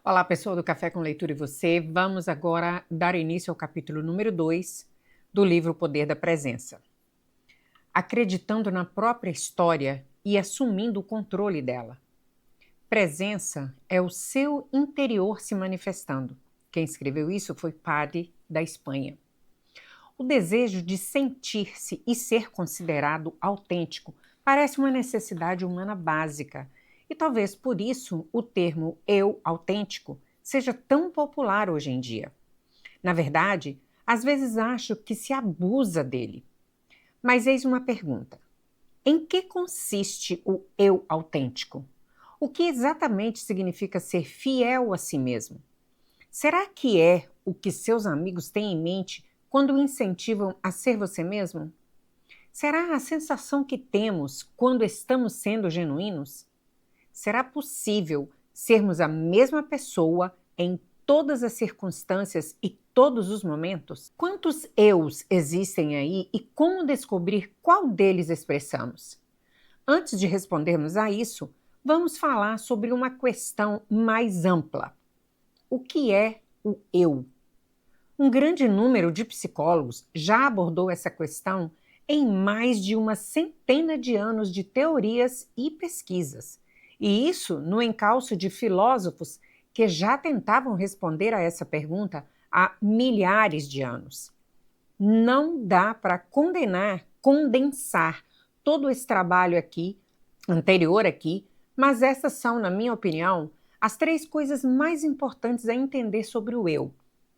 Olá, pessoal do Café com Leitura e você. Vamos agora dar início ao capítulo número 2 do livro O Poder da Presença. Acreditando na própria história e assumindo o controle dela. Presença é o seu interior se manifestando. Quem escreveu isso foi Padre da Espanha. O desejo de sentir-se e ser considerado autêntico parece uma necessidade humana básica, e talvez por isso o termo eu autêntico seja tão popular hoje em dia. Na verdade, às vezes acho que se abusa dele. Mas eis uma pergunta: em que consiste o eu autêntico? O que exatamente significa ser fiel a si mesmo? Será que é o que seus amigos têm em mente quando o incentivam a ser você mesmo? Será a sensação que temos quando estamos sendo genuínos? Será possível sermos a mesma pessoa em todas as circunstâncias e todos os momentos? Quantos eus existem aí e como descobrir qual deles expressamos? Antes de respondermos a isso, vamos falar sobre uma questão mais ampla. O que é o eu? Um grande número de psicólogos já abordou essa questão em mais de uma centena de anos de teorias e pesquisas. E isso no encalço de filósofos que já tentavam responder a essa pergunta há milhares de anos. Não dá para condensar todo esse trabalho anterior aqui, mas essas são, na minha opinião, as 3 coisas mais importantes a entender sobre o eu,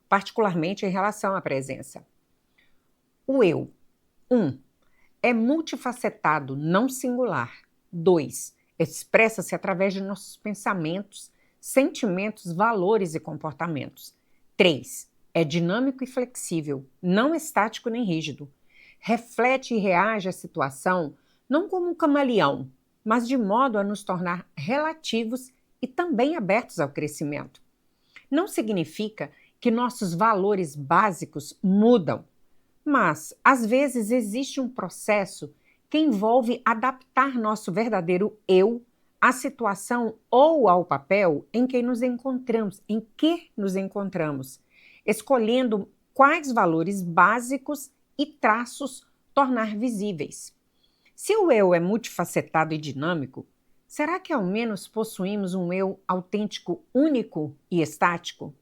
particularmente em relação à presença. O eu. 1. É multifacetado, não singular. 2. Expressa-se através de nossos pensamentos, sentimentos, valores e comportamentos. 3. É dinâmico e flexível, não estático nem rígido. Reflete e reage à situação não como um camaleão, mas de modo a nos tornar relativos e também abertos ao crescimento. Não significa que nossos valores básicos mudam, mas às vezes existe um processo que envolve adaptar nosso verdadeiro eu à situação ou ao papel em que nos encontramos, escolhendo quais valores básicos e traços tornar visíveis. Se o eu é multifacetado e dinâmico, será que ao menos possuímos um eu autêntico, único e estático?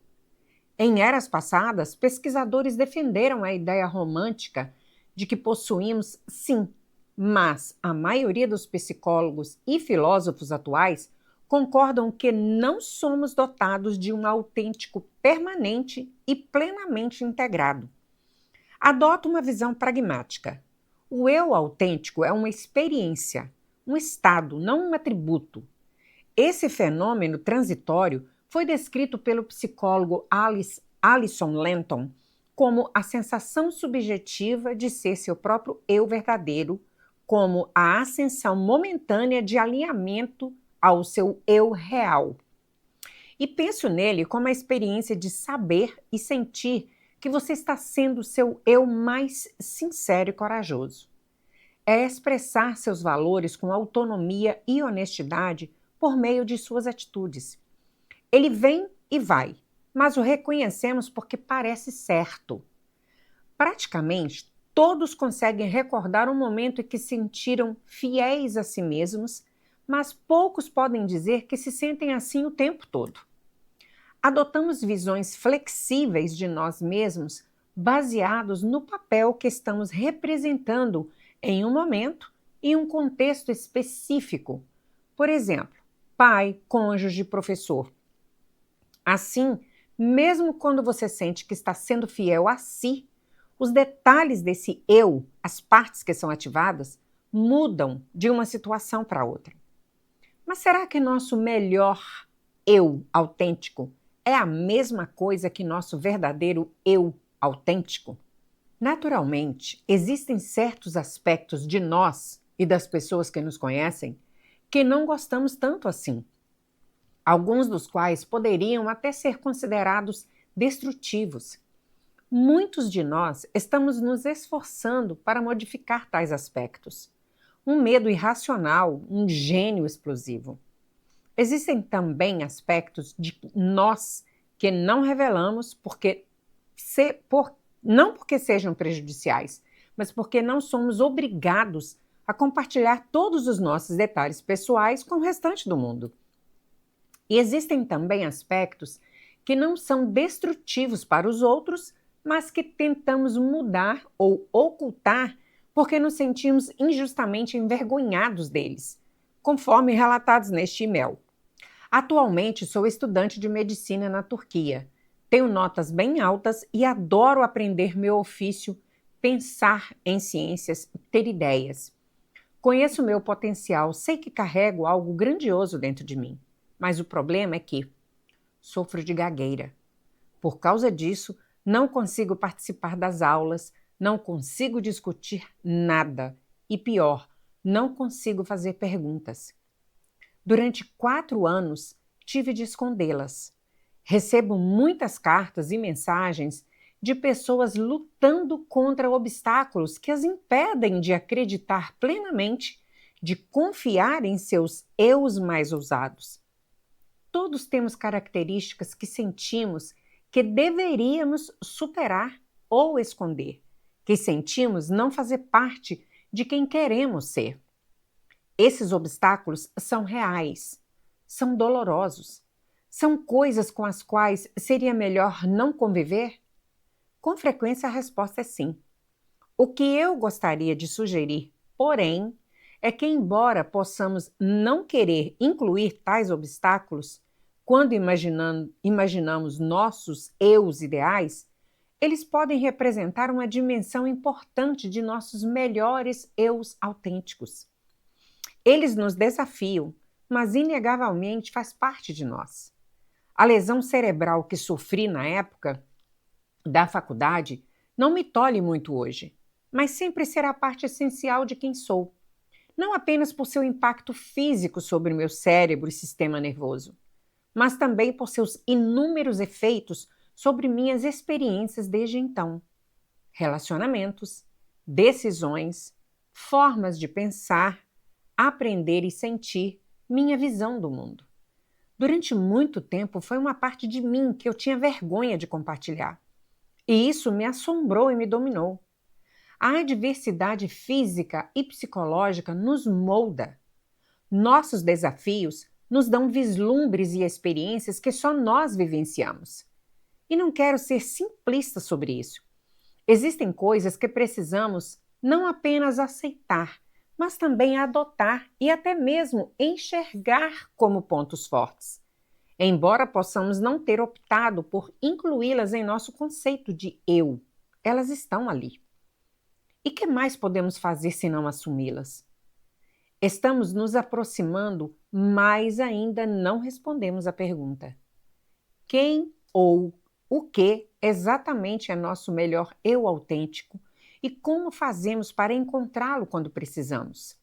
Em eras passadas, pesquisadores defenderam a ideia romântica de que possuímos, sim, mas a maioria dos psicólogos e filósofos atuais concordam que não somos dotados de um autêntico permanente e plenamente integrado. Adota uma visão pragmática. O eu autêntico é uma experiência, um estado, não um atributo. Esse fenômeno transitório foi descrito pelo psicólogo Alison Lenton como a sensação subjetiva de ser seu próprio eu verdadeiro, como a ascensão momentânea de alinhamento ao seu eu real. E penso nele como a experiência de saber e sentir que você está sendo o seu eu mais sincero e corajoso. É expressar seus valores com autonomia e honestidade por meio de suas atitudes. Ele vem e vai, mas o reconhecemos porque parece certo. Praticamente, todos conseguem recordar um momento em que se sentiram fiéis a si mesmos, mas poucos podem dizer que se sentem assim o tempo todo. Adotamos visões flexíveis de nós mesmos baseados no papel que estamos representando em um momento e um contexto específico. Por exemplo, pai, cônjuge, professor. Assim, mesmo quando você sente que está sendo fiel a si, os detalhes desse eu, as partes que são ativadas, mudam de uma situação para outra. Mas será que nosso melhor eu autêntico é a mesma coisa que nosso verdadeiro eu autêntico? Naturalmente, existem certos aspectos de nós e das pessoas que nos conhecem que não gostamos tanto assim, alguns dos quais poderiam até ser considerados destrutivos. Muitos de nós estamos nos esforçando para modificar tais aspectos. Um medo irracional, um gênio explosivo. Existem também aspectos de nós que não revelamos não porque sejam prejudiciais, mas porque não somos obrigados a compartilhar todos os nossos detalhes pessoais com o restante do mundo. E existem também aspectos que não são destrutivos para os outros, mas que tentamos mudar ou ocultar porque nos sentimos injustamente envergonhados deles, conforme relatados neste e-mail. Atualmente sou estudante de medicina na Turquia. Tenho notas bem altas e adoro aprender meu ofício, pensar em ciências, ter ideias. Conheço meu potencial, sei que carrego algo grandioso dentro de mim. Mas o problema é que sofro de gagueira. Por causa disso, não consigo participar das aulas, não consigo discutir nada. E pior, não consigo fazer perguntas. Durante 4 anos, tive de escondê-las. Recebo muitas cartas e mensagens de pessoas lutando contra obstáculos que as impedem de acreditar plenamente, de confiar em seus eus mais ousados. Todos temos características que sentimos que deveríamos superar ou esconder, que sentimos não fazer parte de quem queremos ser. Esses obstáculos são reais, são dolorosos, são coisas com as quais seria melhor não conviver? Com frequência a resposta é sim. O que eu gostaria de sugerir, porém, é que embora possamos não querer incluir tais obstáculos, quando imaginamos nossos eus ideais, eles podem representar uma dimensão importante de nossos melhores eus autênticos. Eles nos desafiam, mas inegavelmente faz parte de nós. A lesão cerebral que sofri na época da faculdade não me tolhe muito hoje, mas sempre será parte essencial de quem sou. Não apenas por seu impacto físico sobre o meu cérebro e sistema nervoso, mas também por seus inúmeros efeitos sobre minhas experiências desde então. Relacionamentos, decisões, formas de pensar, aprender e sentir, minha visão do mundo. Durante muito tempo foi uma parte de mim que eu tinha vergonha de compartilhar. E isso me assombrou e me dominou. A adversidade física e psicológica nos molda. Nossos desafios nos dão vislumbres e experiências que só nós vivenciamos. E não quero ser simplista sobre isso. Existem coisas que precisamos não apenas aceitar, mas também adotar e até mesmo enxergar como pontos fortes. Embora possamos não ter optado por incluí-las em nosso conceito de eu, elas estão ali. E que mais podemos fazer se não assumi-las? Estamos nos aproximando, mas ainda não respondemos a pergunta: quem ou o que exatamente é nosso melhor eu autêntico e como fazemos para encontrá-lo quando precisamos?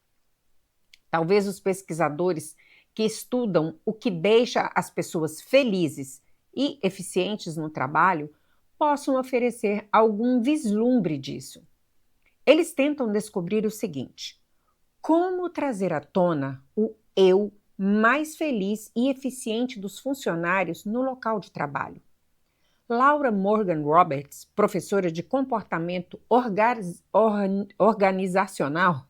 Talvez os pesquisadores que estudam o que deixa as pessoas felizes e eficientes no trabalho possam oferecer algum vislumbre disso. Eles tentam descobrir o seguinte: como trazer à tona o eu mais feliz e eficiente dos funcionários no local de trabalho. Laura Morgan Roberts, professora de comportamento organizacional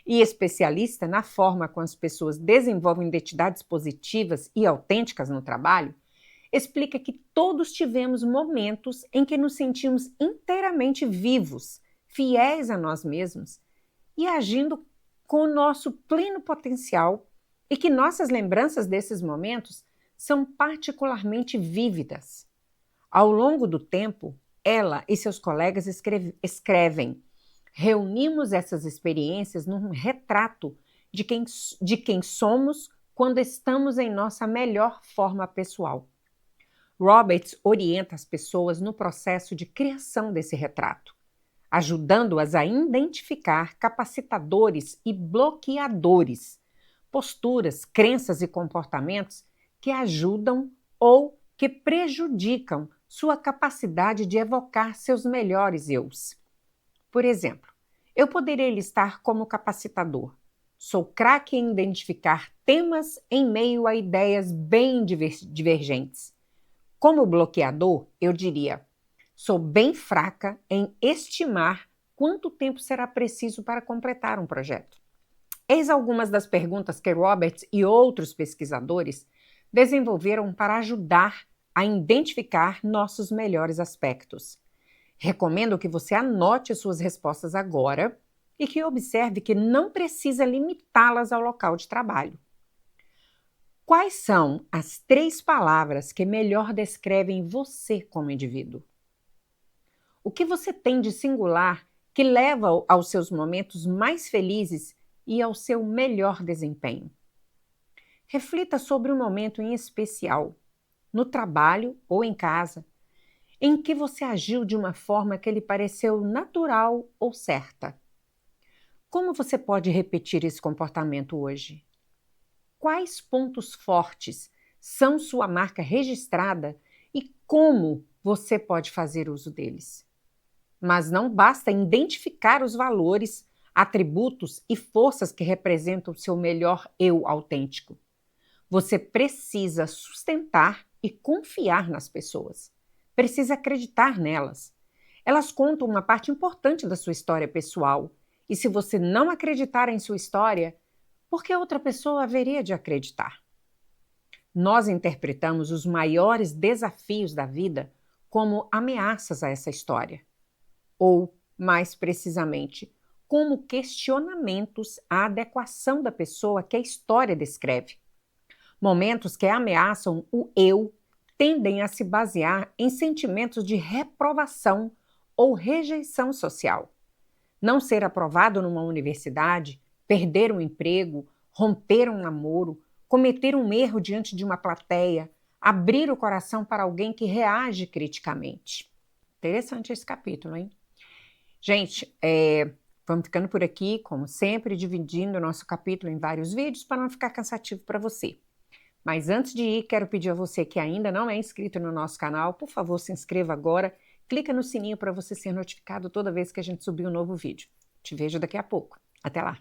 e especialista na forma como as pessoas desenvolvem identidades positivas e autênticas no trabalho, explica que todos tivemos momentos em que nos sentimos inteiramente vivos, fiéis a nós mesmos e agindo com o nosso pleno potencial, e que nossas lembranças desses momentos são particularmente vívidas. Ao longo do tempo, ela e seus colegas escrevem: reunimos essas experiências num retrato de quem somos quando estamos em nossa melhor forma pessoal. Roberts orienta as pessoas no processo de criação desse retrato, ajudando-as a identificar capacitadores e bloqueadores, posturas, crenças e comportamentos que ajudam ou que prejudicam sua capacidade de evocar seus melhores eus. Por exemplo, eu poderia listar como capacitador: Sou craque em identificar temas em meio a ideias bem divergentes. Como bloqueador, eu diria: sou bem fraca em estimar quanto tempo será preciso para completar um projeto. Eis algumas das perguntas que Roberts e outros pesquisadores desenvolveram para ajudar a identificar nossos melhores aspectos. Recomendo que você anote suas respostas agora e que observe que não precisa limitá-las ao local de trabalho. Quais são as 3 palavras que melhor descrevem você como indivíduo? O que você tem de singular que leva aos seus momentos mais felizes e ao seu melhor desempenho? Reflita sobre um momento em especial, no trabalho ou em casa, em que você agiu de uma forma que lhe pareceu natural ou certa. Como você pode repetir esse comportamento hoje? Quais pontos fortes são sua marca registrada e como você pode fazer uso deles? Mas não basta identificar os valores, atributos e forças que representam o seu melhor eu autêntico. Você precisa sustentar e confiar nas pessoas. Precisa acreditar nelas. Elas contam uma parte importante da sua história pessoal. E se você não acreditar em sua história, por que outra pessoa haveria de acreditar? Nós interpretamos os maiores desafios da vida como ameaças a essa história. Ou, mais precisamente, como questionamentos à adequação da pessoa que a história descreve. Momentos que ameaçam o eu tendem a se basear em sentimentos de reprovação ou rejeição social. Não ser aprovado numa universidade, perder um emprego, romper um namoro, cometer um erro diante de uma plateia, abrir o coração para alguém que reage criticamente. Interessante esse capítulo, hein? Gente, vamos ficando por aqui, como sempre, dividindo o nosso capítulo em vários vídeos para não ficar cansativo para você. Mas antes de ir, quero pedir a você que ainda não é inscrito no nosso canal, por favor, se inscreva agora, clica no sininho para você ser notificado toda vez que a gente subir um novo vídeo. Te vejo daqui a pouco. Até lá!